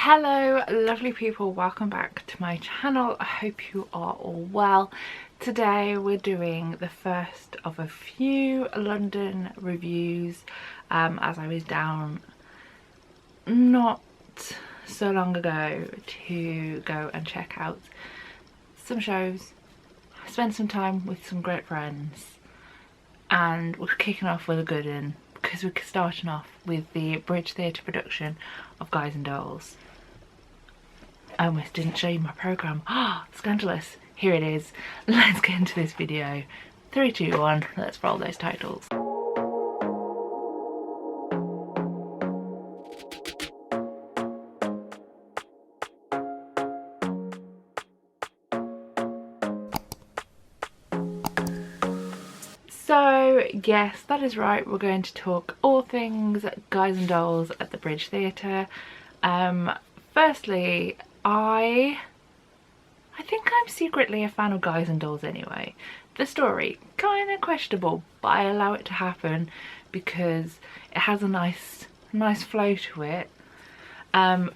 Hello lovely people, welcome back to my channel. I hope you are all well. Today we're doing the first of a few London reviews as I was down not so long ago to go and check out some shows, spend some time with some great friends, and we're kicking off with a good one because we're starting off with the Bridge Theatre production of Guys and Dolls. I almost didn't show you my programme. Ah, scandalous. Here it is. Let's get into this video. 3, 2, 1, let's roll those titles. So yes, that is right, we're going to talk all things Guys and Dolls at the Bridge Theatre. Firstly, I think I'm secretly a fan of Guys and Dolls anyway. The story, kind of questionable, but I allow it to happen because it has a nice flow to it.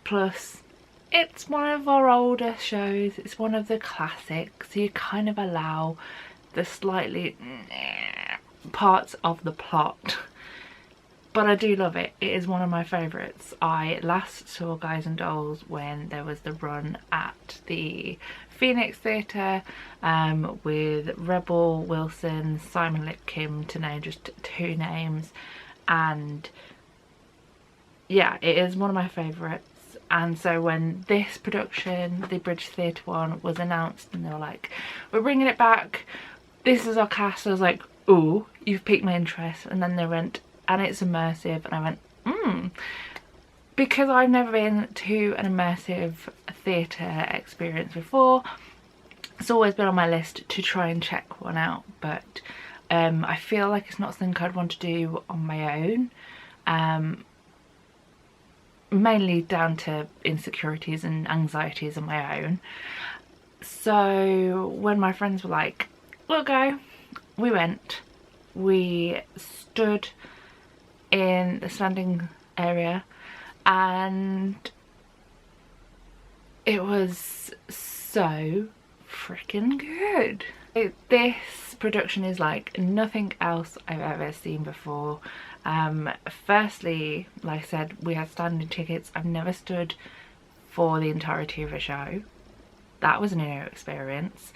Plus, it's one of our older shows, it's one of the classics, so you kind of allow the slightly parts of the plot. But I do love it. It is one of my favourites. I last saw Guys and Dolls when there was the run at the Phoenix Theatre with Rebel Wilson, Simon Lip Kim, to name just 2 names. And yeah, it is one of my favourites. And so when this production, the Bridge Theatre one, was announced and they were like, we're bringing it back, this is our cast, I was like, ooh, you've piqued my interest. And then they went, and it's immersive, and I went, because I've never been to an immersive theatre experience before, it's always been on my list to try and check one out, but I feel like it's not something I'd want to do on my own, mainly down to insecurities and anxieties of my own. So when my friends were like, we'll go, we went. We stood in the standing area and it was so freaking good. This production is like nothing else I've ever seen before. Firstly, like I said, we had standing tickets. I've never stood for the entirety of a show. That was a new experience.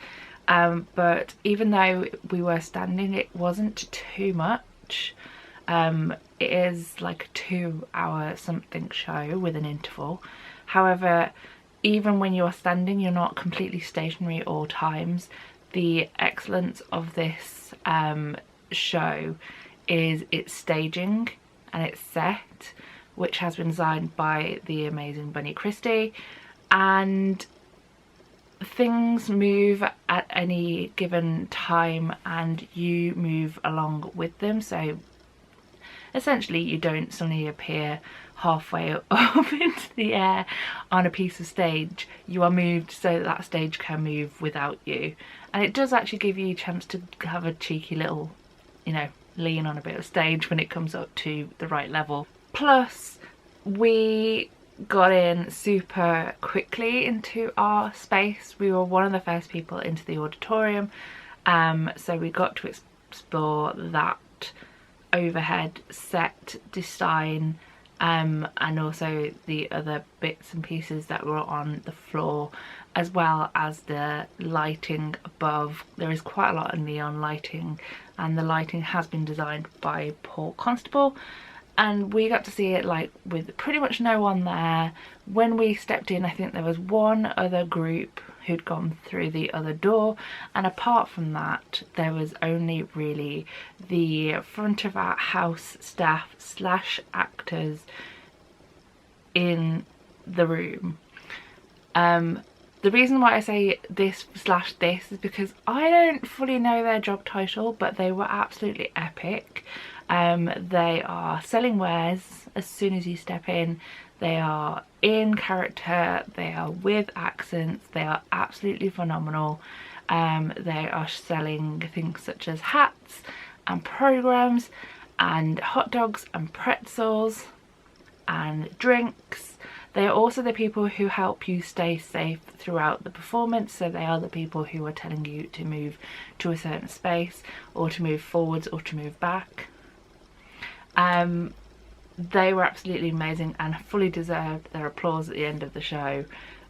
But even though we were standing, it wasn't too much. It is like a 2-hour something show with an interval. However, even when you're standing, you're not completely stationary at all times. The excellence of this show is its staging and its set, which has been designed by the amazing Bunny Christie, and things move at any given time and you move along with them. So essentially you don't suddenly appear halfway up into the air on a piece of stage. You are moved so that stage can move without you, and it does actually give you a chance to have a cheeky little, you know, lean on a bit of stage when it comes up to the right level. Plus, we got in super quickly into our space. We were one of the first people into the auditorium, so we got to explore that overhead set design, and also the other bits and pieces that were on the floor, as well as the lighting above. There is quite a lot of neon lighting, and the lighting has been designed by Paul Constable, and we got to see it like with pretty much no one there. When we stepped in, I think there was one other group who'd gone through the other door, and apart from that there was only really the front of our house staff slash actors in the room. The reason why I say this slash this is because I don't fully know their job title, but they were absolutely epic. They are selling wares as soon as you step in. They are in character, they are with accents, they are absolutely phenomenal. They are selling things such as hats and programs and hot dogs and pretzels and drinks. They are also the people who help you stay safe throughout the performance. So they are the people who are telling you to move to a certain space, or to move forwards, or to move back. They were absolutely amazing and fully deserved their applause at the end of the show.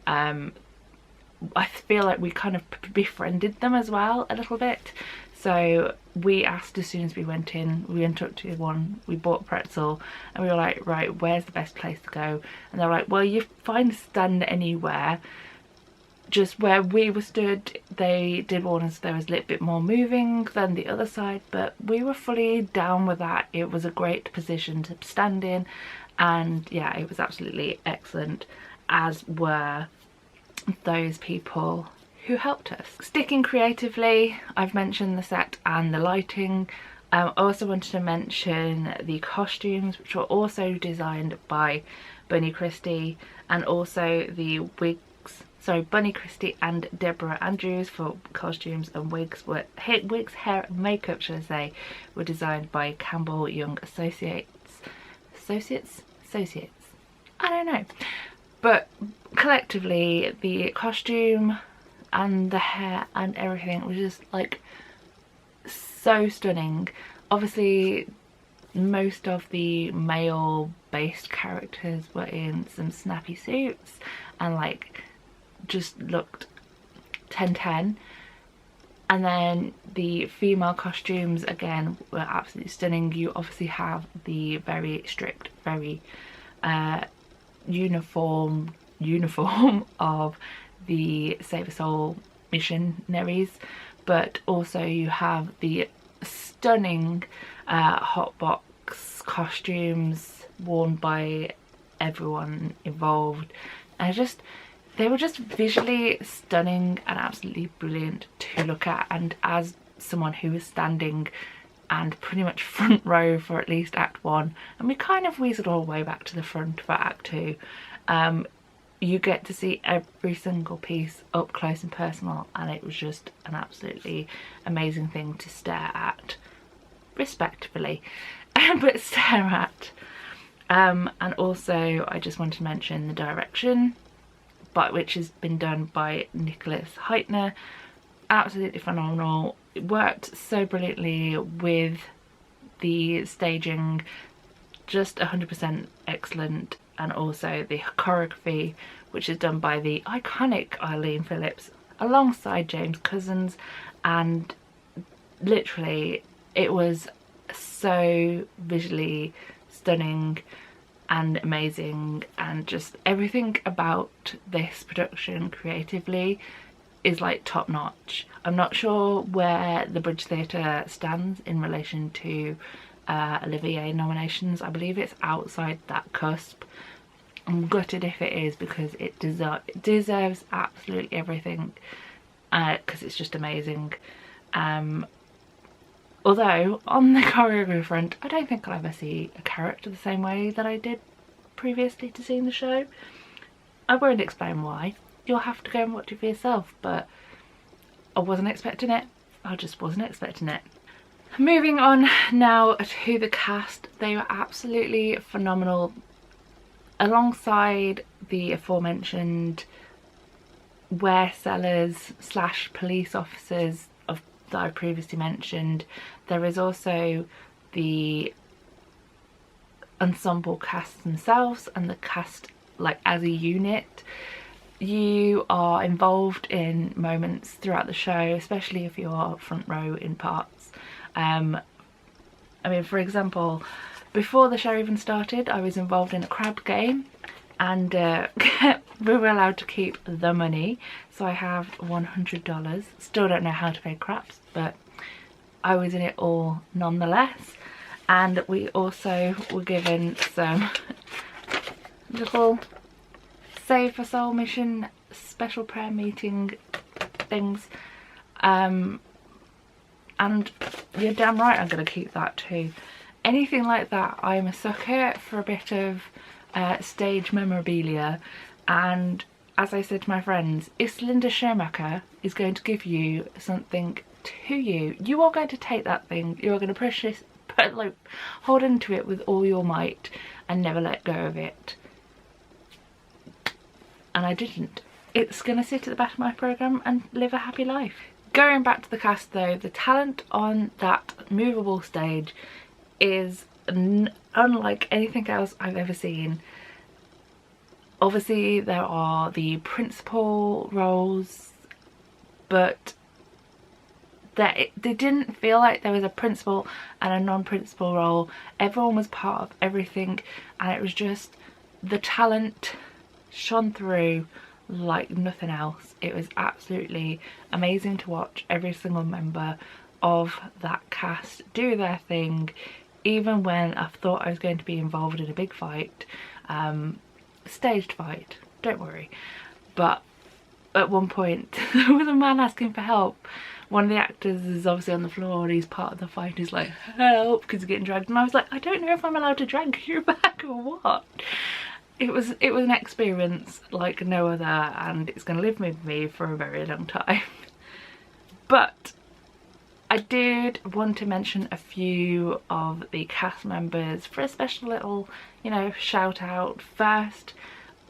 I feel like we kind of befriended them as well a little bit. So we asked as soon as we went in, we went up to one, we bought pretzel, and we were like, right, where's the best place to go? And they're like, well, you find stand anywhere. Just where we were stood, they did warn us there was a little bit more moving than the other side, but we were fully down with that. It was a great position to stand in, and yeah, it was absolutely excellent, as were those people who helped us. Sticking creatively, I've mentioned the set and the lighting. I also wanted to mention the costumes, which were also designed by Bunny Christie, and also the wigs. So Bunny Christie and Deborah Andrews for costumes, and wigs, hair and makeup, should I say, were designed by Campbell Young Associates. I don't know. But collectively, the costume and the hair and everything was just like so stunning. Obviously, most of the male based characters were in some snappy suits and like just looked 10/10, and then the female costumes again were absolutely stunning. You obviously have the very strict, very uniform of the Save a Soul missionaries, but also you have the stunning hotbox costumes worn by everyone involved, and they were just visually stunning and absolutely brilliant to look at. And as someone who was standing and pretty much front row for at least Act 1, and we kind of weaseled all the way back to the front for Act 2, you get to see every single piece up close and personal, and it was just an absolutely amazing thing to stare at, respectfully, but stare at. And also I just want to mention the direction, which has been done by Nicholas Heitner. Absolutely phenomenal. It worked so brilliantly with the staging, just 100% excellent. And also the choreography, which is done by the iconic Eileen Phillips alongside James Cousins, and literally it was so visually stunning and amazing, and just everything about this production creatively is like top notch. I'm not sure where the Bridge Theatre stands in relation to Olivier nominations. I believe it's outside that cusp. I'm gutted if it is, because it deserves absolutely everything, because it's just amazing. Although on the choreography front, I don't think I'll ever see a character the same way that I did previously to seeing the show. I won't explain why. You'll have to go and watch it for yourself, but I wasn't expecting it. I just wasn't expecting it. Moving on now to the cast. They were absolutely phenomenal. Alongside the aforementioned ware sellers / police officers that I previously mentioned, there is also the ensemble cast themselves and the cast like as a unit. You are involved in moments throughout the show, especially if you are front row in parts. I mean, for example, before the show even started, I was involved in a crab game, and we were allowed to keep the money. So I have $100. Still don't know how to pay craps, but I was in it all nonetheless. And we also were given some little Save for Soul mission special prayer meeting things. And you're damn right I'm going to keep that too. Anything like that, I'm a sucker for a bit of stage memorabilia. And as I said to my friends, if Linda Schumacher is going to give you something to you, you are going to take that thing, you are going to push this, hold into it with all your might and never let go of it. and I didn't. It's gonna sit at the back of my programme and live a happy life. Going back to the cast though, the talent on that movable stage is unlike anything else I've ever seen. Obviously there are the principal roles, but they didn't feel like there was a principal and a non-principal role. Everyone was part of everything, and it was just, the talent shone through like nothing else. It was absolutely amazing to watch every single member of that cast do their thing, even when I thought I was going to be involved in a big fight, staged fight, don't worry. But at one point there was a man asking for help. One of the actors is obviously on the floor and he's part of the fight. He's like, help, because he's getting dragged, and I was like, I don't know if I'm allowed to drag you back or what. It was an experience like no other, and it's going to live with me for a very long time. But I did want to mention a few of the cast members for a special little, you know, shout out. First,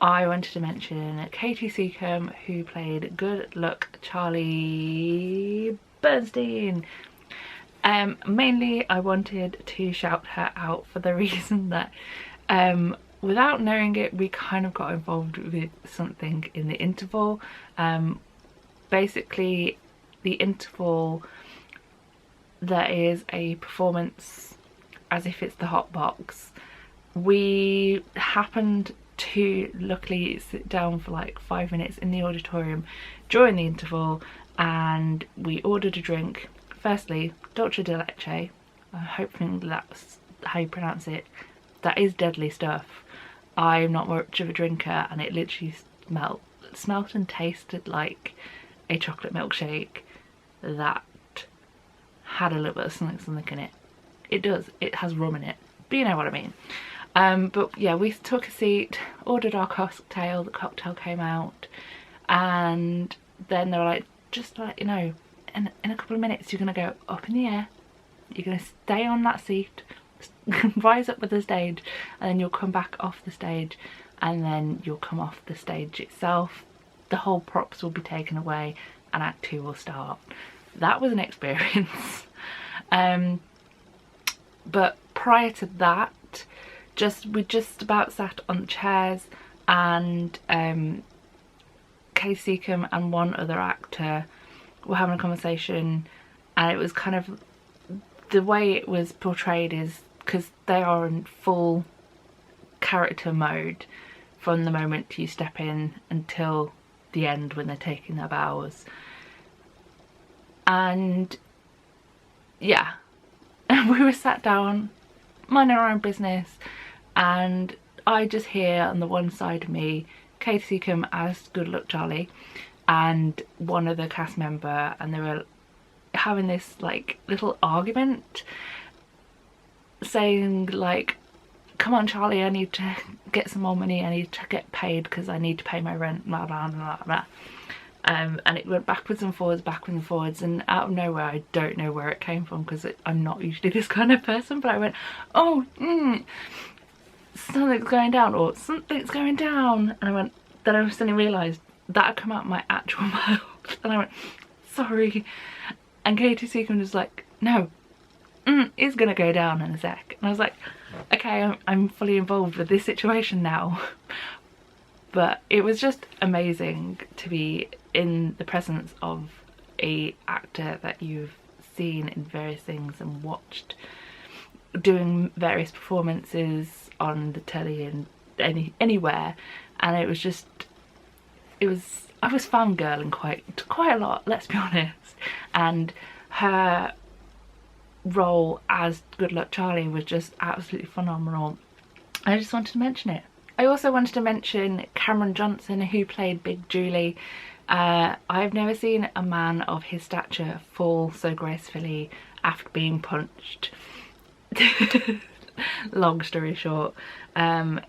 I wanted to mention Katie Seacombe, who played Good Luck Charlie Bernstein. Mainly I wanted to shout her out for the reason that without knowing it, we kind of got involved with something in the interval. Basically, the interval, there is a performance as if it's the hot box. We happened to luckily sit down for like 5 minutes in the auditorium during the interval, and we ordered a drink. Firstly, Dolce de Leche, I'm hoping that's how you pronounce it. That is deadly stuff. I'm not much of a drinker, and it literally smelt and tasted like a chocolate milkshake that had a little bit of something in it. It does, it has rum in it, but you know what I mean. But yeah, we took a seat, ordered our cocktail, the cocktail came out, and then they were like, just to let you know, in a couple of minutes you're going to go up in the air, you're going to stay on that seat, rise up with the stage, and then you'll come back off the stage, and then you'll come off the stage itself. The whole props will be taken away and Act 2 will start. That was an experience. But prior to that, we just about sat on the chairs, and Katie Seacombe and one other actor were having a conversation, and it was kind of, the way it was portrayed is because they are in full character mode from the moment you step in until the end when they're taking their bows. And yeah, we were sat down minding our own business, and I just hear on the one side of me Katie Seacombe as Good Luck Charlie and one other cast member, and they were having this like little argument, saying like, come on Charlie, I need to get some more money, I need to get paid because I need to pay my rent, blah blah blah blah. And it went backwards and forwards, and out of nowhere, I don't know where it came from because I'm not usually this kind of person, but I went, oh, something's going down, or something's going down, and I went, then I suddenly realised that had come out my actual mouth, and I went, sorry, and Katie Seacombe was like, no, it's gonna go down in a sec, and I was like, okay, I'm fully involved with this situation now. But it was just amazing to be in the presence of a actor that you've seen in various things and watched doing various performances on the telly and anywhere, and it was just, I was fangirling quite a lot, let's be honest, and her role as Good Luck Charlie was just absolutely phenomenal. I just wanted to mention it. I also wanted to mention Cameron Johnson, who played Big Julie. I've never seen a man of his stature fall so gracefully after being punched. Long story short,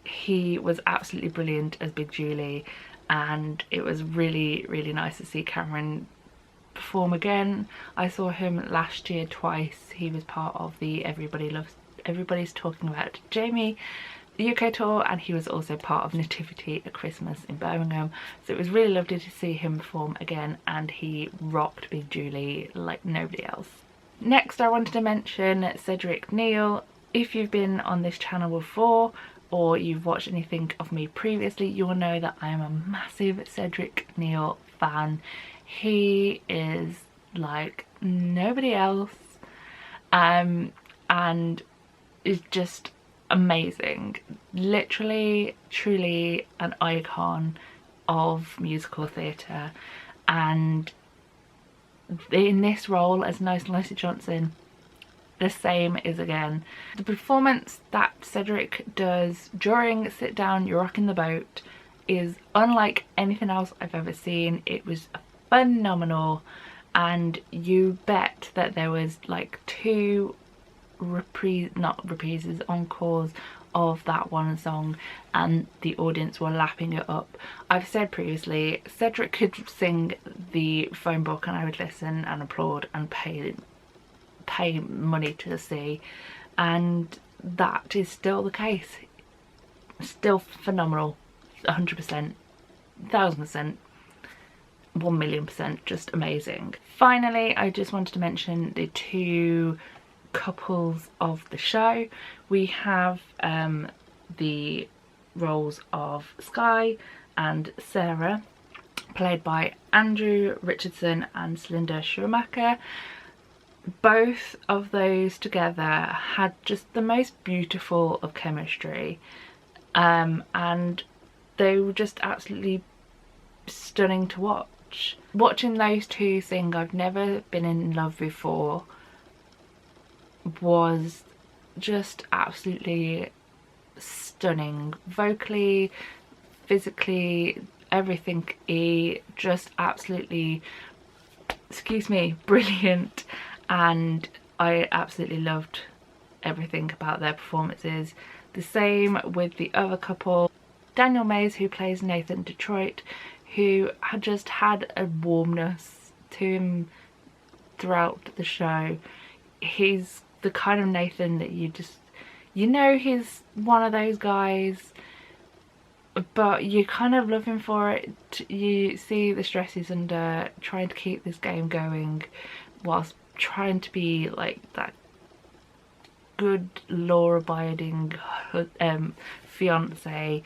he was absolutely brilliant as Big Julie, and it was really, really nice to see Cameron perform again. I saw him last year twice. He was part of the Everybody's Talking About Jamie the UK tour, and he was also part of Nativity at Christmas in Birmingham, so it was really lovely to see him perform again, and he rocked Big Julie like nobody else. Next I wanted to mention Cedric Neal. If you've been on this channel before or you've watched anything of me previously, you will know that I am a massive Cedric Neal fan. He is like nobody else, and is just amazing. Literally, truly an icon of musical theatre, and in this role as Nurse Lucy Johnson, the same is again. The performance that Cedric does during Sit Down, You're Rocking the Boat is unlike anything else I've ever seen. It was phenomenal, and you bet that there was like two encores of that one song, and the audience were lapping it up. I've said previously, Cedric could sing the phone book and I would listen and applaud and pay money to see, and that is still the case. Still phenomenal. 100%, 1000%, 1,000,000%, just amazing. Finally, I just wanted to mention the two couples of the show. We have the roles of Sky and Sarah, played by Andrew Richardson and Celinda Schumacher. Both of those together had just the most beautiful of chemistry, and they were just absolutely stunning to watch. Watching those two sing I've Never Been in Love Before was just absolutely stunning. Vocally, physically, everything, just absolutely, excuse me, brilliant. And I absolutely loved everything about their performances. The same with the other couple, Daniel Mays, who plays Nathan Detroit, who had just had a warmness to him throughout the show. He's the kind of Nathan that you know he's one of those guys, but you kind of love him for it. You see the stress he's under trying to keep this game going whilst trying to be like that good law-abiding fiance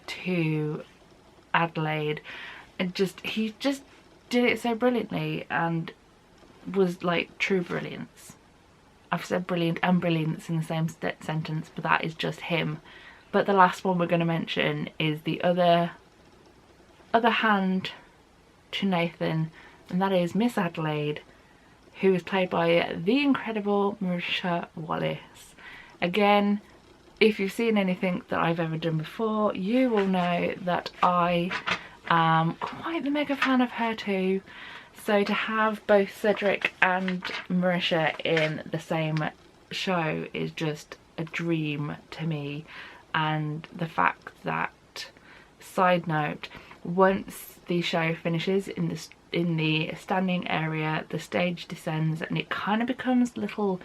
to Adelaide, and he just did it so brilliantly and was like true brilliance. I've said brilliant and brilliance in the same sentence, but that is just him. But the last one we're going to mention is the other hand to Nathan, and that is Miss Adelaide, who is played by the incredible Marisha Wallace. Again, if you've seen anything that I've ever done before, you will know that I am quite the mega fan of her too. So to have both Cedric and Marisha in the same show is just a dream to me. And the fact that, side note, once the show finishes in the standing area, the stage descends and it kind of becomes a little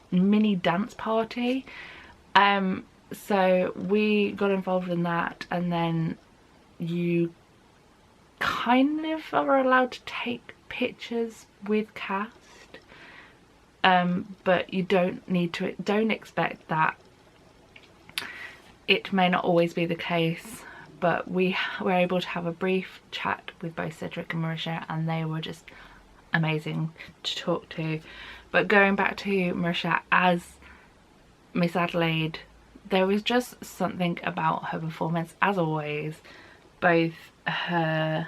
mini dance party. So we got involved in that, and then you kind of are allowed to take pictures with cast, but you don't need to. Don't expect that. It may not always be the case, but we were able to have a brief chat with both Cedric and Marisha, and they were just amazing to talk to. But going back to Marisha as Miss Adelaide, there was just something about her performance, as always, both her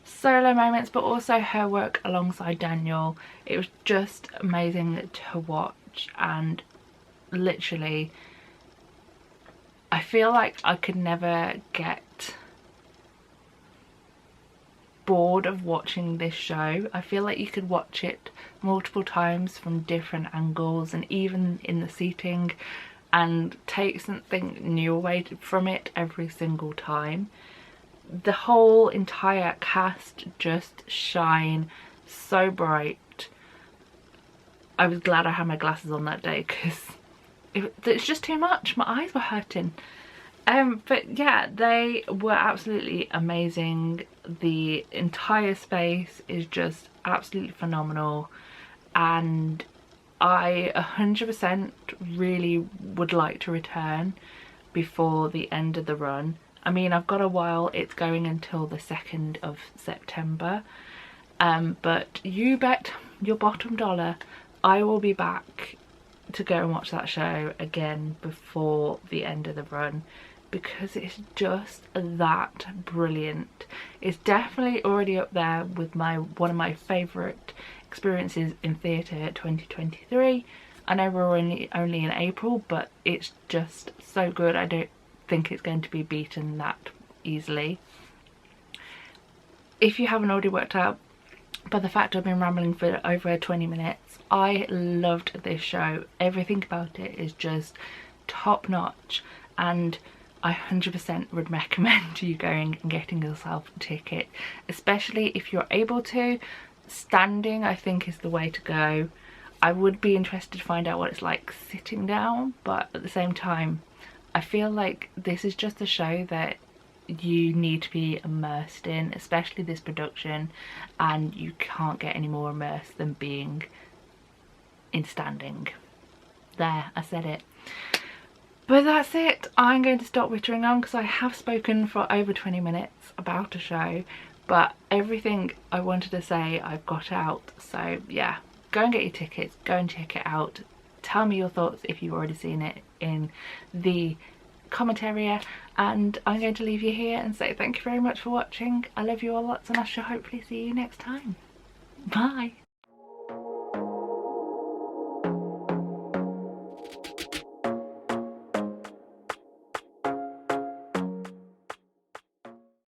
solo moments but also her work alongside Daniel. It was just amazing to watch, and literally I feel like I could never get bored of watching this show. I feel like you could watch it multiple times from different angles and even in the seating, and take something new away from it every single time. The whole entire cast just shine so bright. I was glad I had my glasses on that day because it's just too much. My eyes were hurting. But yeah, they were absolutely amazing. The entire space is just absolutely phenomenal, and I 100% really would like to return before the end of the run. I mean, I've got a while, it's going until the 2nd of September, but you bet your bottom dollar I will be back to go and watch that show again before the end of the run, because it's just that brilliant. It's definitely already up there with one of my favourite experiences in theatre 2023. I know we're only in April, but it's just so good. I don't think it's going to be beaten that easily. If you haven't already worked out by the fact I've been rambling for over 20 minutes, I loved this show. Everything about it is just top notch, and I 100% would recommend you going and getting yourself a ticket, especially if you're able to. Standing, I think, is the way to go. I would be interested to find out what it's like sitting down, but at the same time, I feel like this is just a show that you need to be immersed in, especially this production, and you can't get any more immersed than being in standing. There, I said it. But that's it. I'm going to stop wittering on because I have spoken for over 20 minutes about a show, but everything I wanted to say I've got out. So yeah, go and get your tickets, go and check it out. Tell me your thoughts if you've already seen it in the comment area, and I'm going to leave you here and say thank you very much for watching. I love you all lots, and I shall hopefully see you next time. Bye.